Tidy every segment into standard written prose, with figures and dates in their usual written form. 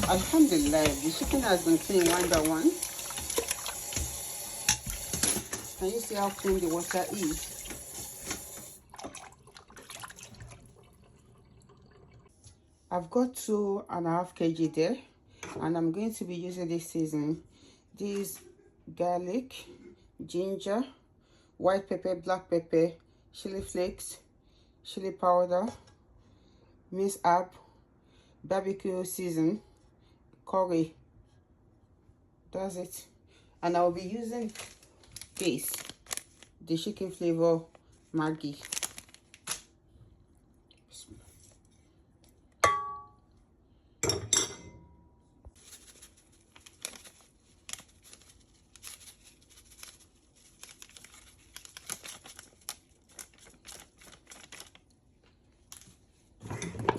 Alhamdulillah, the chicken has been cleaned one by one. Can you see how clean the water is? I've got 2.5 kg there, and I'm going to be using this seasoning. This garlic, ginger, white pepper, black pepper, chili flakes, chili powder, minced herb, barbecue season, curry. That's it. And I'll be using this, the chicken flavor Maggi.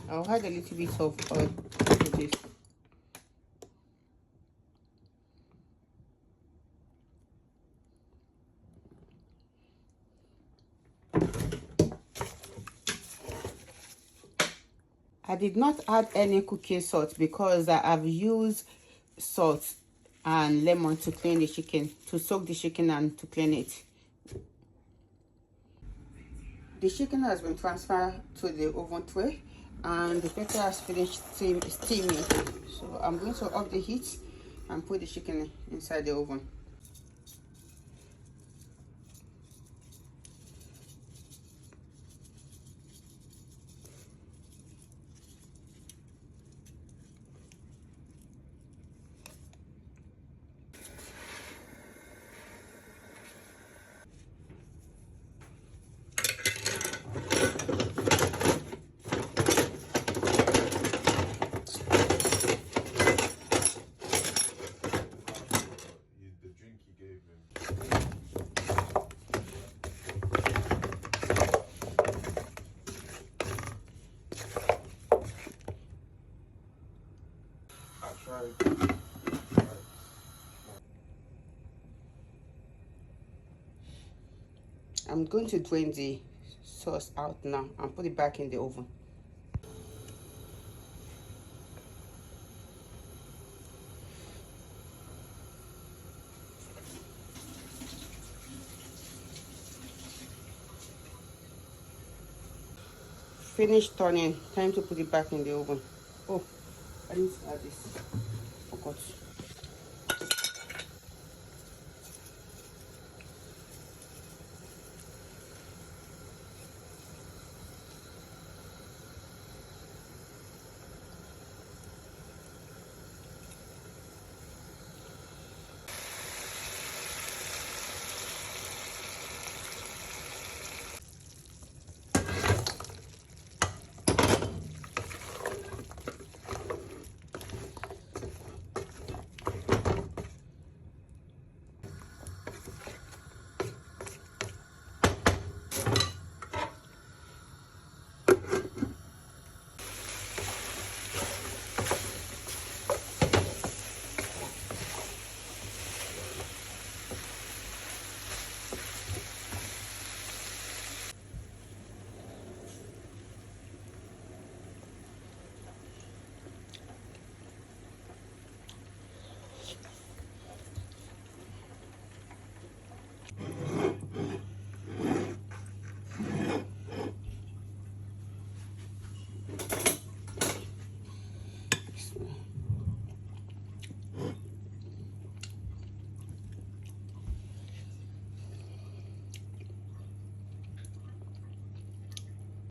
I'll add a little bit of oil to this. I did not add any cooking salt because I've used salt and lemon to clean the chicken, to soak the chicken and to clean it. The chicken has been transferred to the oven tray and the pepper has finished steaming. So I'm going to off the heat and put the chicken inside the oven. I'm going to drain the sauce out now and put it back in the oven. Finished turning. Time to put it back in the oven. Oh, I need to add this. Forgot.